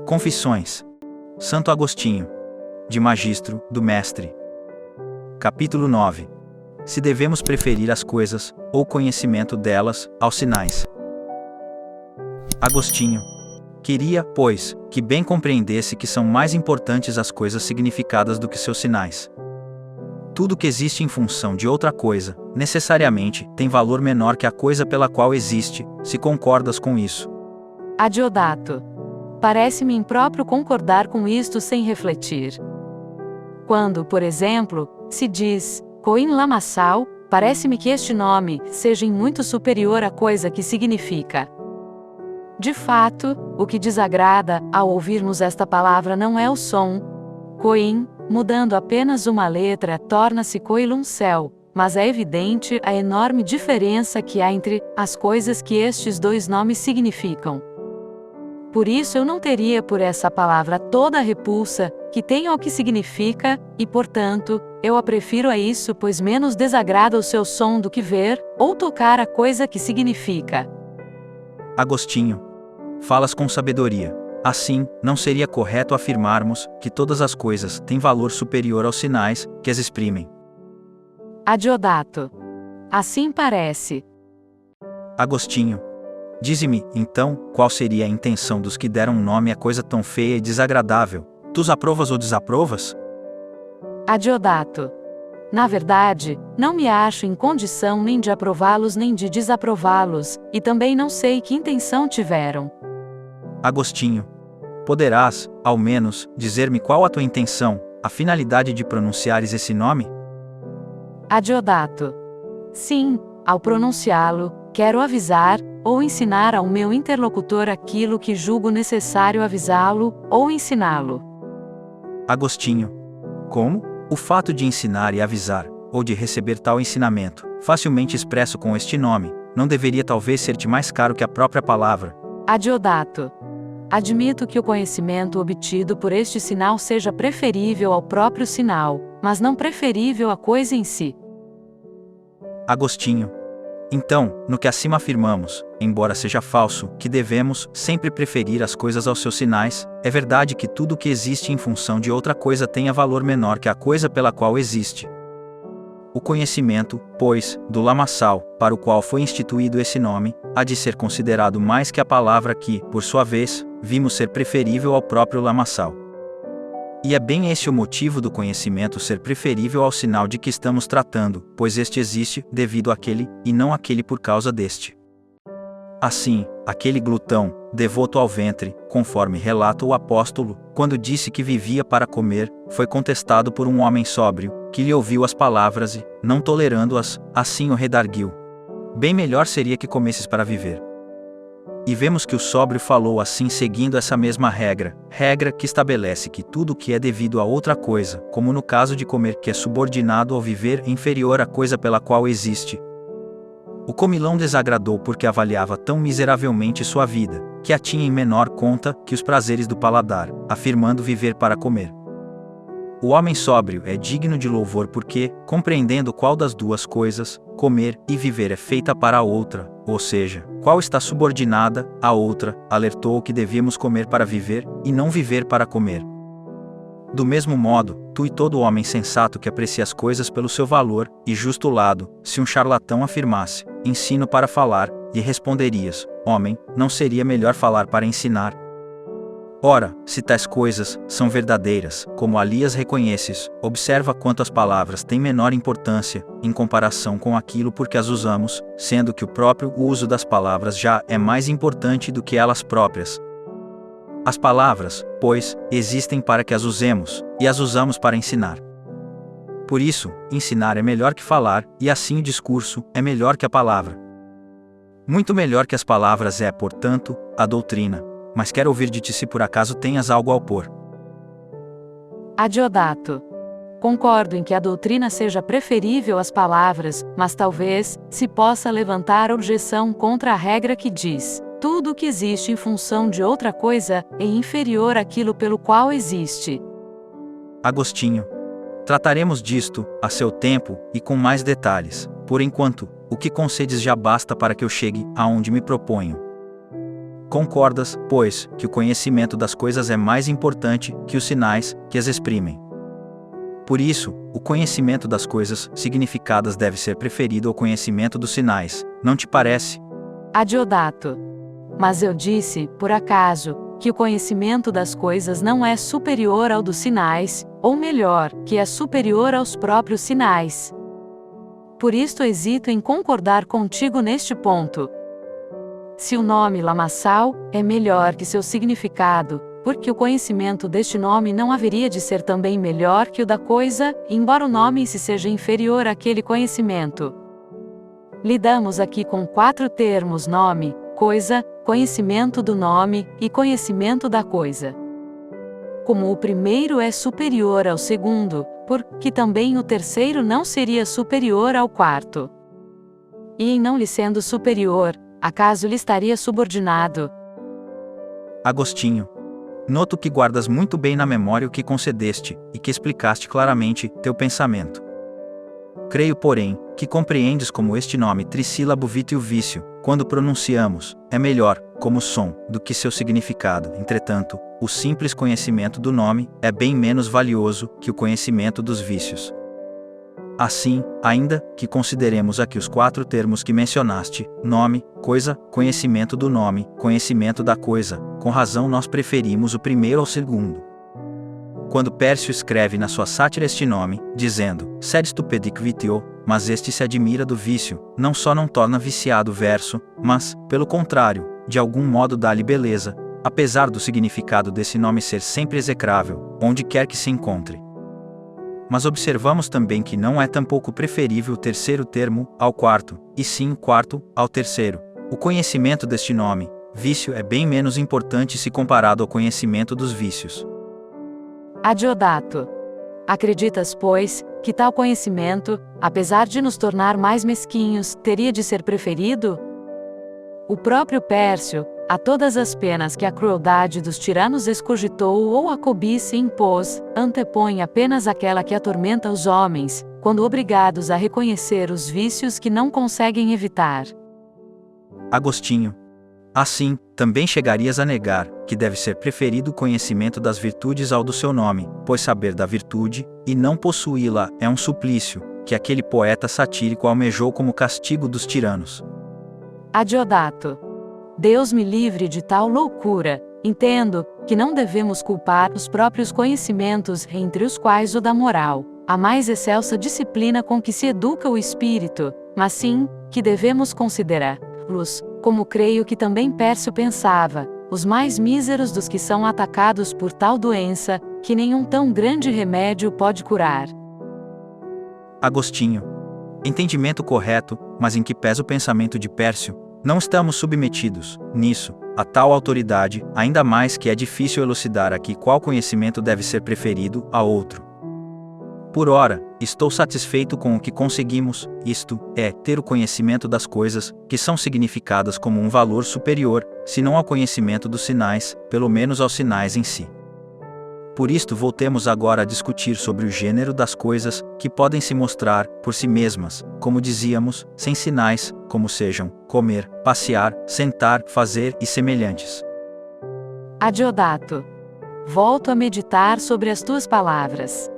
Confissões. Santo Agostinho. De Magistro, do Mestre. Capítulo 9. Se devemos preferir as coisas, ou conhecimento delas, aos sinais. Agostinho. Queria, pois, que bem compreendesse que são mais importantes as coisas significadas do que seus sinais. Tudo que existe em função de outra coisa, necessariamente, tem valor menor que a coisa pela qual existe, se concordas com isso. Adiodato. Parece-me impróprio concordar com isto sem refletir. Quando, por exemplo, se diz Coin Lamaçal, parece-me que este nome seja em muito superior à coisa que significa. De fato, o que desagrada ao ouvirmos esta palavra não é o som. Coin, mudando apenas uma letra, torna-se Coiluncel, mas é evidente a enorme diferença que há entre as coisas que estes dois nomes significam. Por isso eu não teria por essa palavra toda a repulsa que tem ao que significa, e portanto, eu a prefiro a isso, pois menos desagrada o seu som do que ver, ou tocar a coisa que significa. Agostinho. Falas com sabedoria. Assim, não seria correto afirmarmos que todas as coisas têm valor superior aos sinais que as exprimem. Adiodato. Assim parece. Agostinho. Dize-me, então, qual seria a intenção dos que deram nome a coisa tão feia e desagradável? Tu os aprovas ou desaprovas? Adiodato. Na verdade, não me acho em condição nem de aprová-los nem de desaprová-los, e também não sei que intenção tiveram. Agostinho. Poderás, ao menos, dizer-me qual a tua intenção, a finalidade de pronunciares esse nome? Adiodato. Sim, ao pronunciá-lo, quero avisar, ou ensinar ao meu interlocutor aquilo que julgo necessário avisá-lo, ou ensiná-lo. Agostinho. Como? O fato de ensinar e avisar, ou de receber tal ensinamento, facilmente expresso com este nome, não deveria talvez ser-te mais caro que a própria palavra? Adiodato. Admito que o conhecimento obtido por este sinal seja preferível ao próprio sinal, mas não preferível à coisa em si. Agostinho. Então, no que acima afirmamos, embora seja falso, que devemos sempre preferir as coisas aos seus sinais, é verdade que tudo o que existe em função de outra coisa tenha valor menor que a coisa pela qual existe. O conhecimento, pois, do lamaçal, para o qual foi instituído esse nome, há de ser considerado mais que a palavra que, por sua vez, vimos ser preferível ao próprio lamaçal. E é bem esse o motivo do conhecimento ser preferível ao sinal de que estamos tratando, pois este existe devido àquele, e não àquele por causa deste. Assim, aquele glutão, devoto ao ventre, conforme relata o apóstolo, quando disse que vivia para comer, foi contestado por um homem sóbrio, que lhe ouviu as palavras e, não tolerando-as, assim o redarguiu. Bem melhor seria que comesses para viver. E vemos que o sóbrio falou assim seguindo essa mesma regra que estabelece que tudo o que é devido a outra coisa, como no caso de comer que é subordinado ao viver, é inferior à coisa pela qual existe. O comilão desagradou porque avaliava tão miseravelmente sua vida, que a tinha em menor conta que os prazeres do paladar, afirmando viver para comer. O homem sóbrio é digno de louvor porque, compreendendo qual das duas coisas, comer e viver é feita para a outra, ou seja, qual está subordinada à outra, alertou que devíamos comer para viver, e não viver para comer. Do mesmo modo, tu e todo homem sensato que aprecia as coisas pelo seu valor e justo lado, se um charlatão afirmasse, ensino para falar, e responderias, homem, não seria melhor falar para ensinar? Ora, se tais coisas são verdadeiras, como ali as reconheces, observa quanto as palavras têm menor importância, em comparação com aquilo por que as usamos, sendo que o próprio uso das palavras já é mais importante do que elas próprias. As palavras, pois, existem para que as usemos, e as usamos para ensinar. Por isso, ensinar é melhor que falar, e assim o discurso é melhor que a palavra. Muito melhor que as palavras é, portanto, a doutrina. Mas quero ouvir de ti se por acaso tenhas algo a opor. Adiodato. Concordo em que a doutrina seja preferível às palavras, mas talvez se possa levantar objeção contra a regra que diz: tudo o que existe em função de outra coisa é inferior àquilo pelo qual existe. Agostinho. Trataremos disto, a seu tempo, e com mais detalhes. Por enquanto, O que concedes já basta para que eu chegue aonde me proponho. Concordas, pois, que o conhecimento das coisas é mais importante que os sinais que as exprimem. Por isso, o conhecimento das coisas significadas deve ser preferido ao conhecimento dos sinais, não te parece? Adiodato. Mas eu disse, por acaso, que o conhecimento das coisas não é superior ao dos sinais, ou melhor, que é superior aos próprios sinais. Por isto hesito em concordar contigo neste ponto. Se o nome lamaçal é melhor que seu significado, porque o conhecimento deste nome não haveria de ser também melhor que o da coisa, embora o nome se seja inferior àquele conhecimento. Lidamos aqui com 4 termos: nome, coisa, conhecimento do nome e conhecimento da coisa. Como o primeiro é superior ao segundo, porque também o terceiro não seria superior ao quarto. E em não lhe sendo superior, acaso lhe estaria subordinado? Agostinho. Noto que guardas muito bem na memória o que concedeste, e que explicaste claramente teu pensamento. Creio, porém, que compreendes como este nome trissílabo víteo vício, quando pronunciamos, é melhor, como som, do que seu significado. Entretanto, o simples conhecimento do nome é bem menos valioso que o conhecimento dos vícios. Assim, ainda que consideremos aqui os 4 termos que mencionaste, nome, coisa, conhecimento do nome, conhecimento da coisa, com razão nós preferimos o primeiro ao segundo. Quando Pércio escreve na sua sátira este nome, dizendo, sed stupedic vitio, mas este se admira do vício, não só não torna viciado o verso, mas, pelo contrário, de algum modo dá-lhe beleza, apesar do significado desse nome ser sempre execrável, onde quer que se encontre. Mas observamos também que não é tampouco preferível o terceiro termo ao quarto, e sim o quarto ao terceiro. O conhecimento deste nome, vício, é bem menos importante se comparado ao conhecimento dos vícios. Adiodato. Acreditas, pois, que tal conhecimento, apesar de nos tornar mais mesquinhos, teria de ser preferido? O próprio Pércio, a todas as penas que a crueldade dos tiranos excogitou ou a cobiça impôs, antepõe apenas aquela que atormenta os homens, quando obrigados a reconhecer os vícios que não conseguem evitar. Agostinho. Assim, também chegarias a negar que deve ser preferido o conhecimento das virtudes ao do seu nome, pois saber da virtude, e não possuí-la, é um suplício, que aquele poeta satírico almejou como castigo dos tiranos. Adiodato. Deus me livre de tal loucura. Entendo que não devemos culpar os próprios conhecimentos, entre os quais o da moral, a mais excelsa disciplina com que se educa o espírito, mas sim, que devemos considerá-los, como creio que também Pércio pensava, os mais míseros dos que são atacados por tal doença, que nenhum tão grande remédio pode curar. Agostinho. Entendimento correto, mas em que pesa o pensamento de Pércio? Não estamos submetidos, nisso, a tal autoridade, ainda mais que é difícil elucidar aqui qual conhecimento deve ser preferido a outro. Por ora, estou satisfeito com o que conseguimos, isto é, ter o conhecimento das coisas, que são significadas como um valor superior, se não ao conhecimento dos sinais, pelo menos aos sinais em si. Por isto voltemos agora a discutir sobre o gênero das coisas, que podem se mostrar, por si mesmas, como dizíamos, sem sinais, como sejam, comer, passear, sentar, fazer e semelhantes. Adiodato. Volto a meditar sobre as tuas palavras.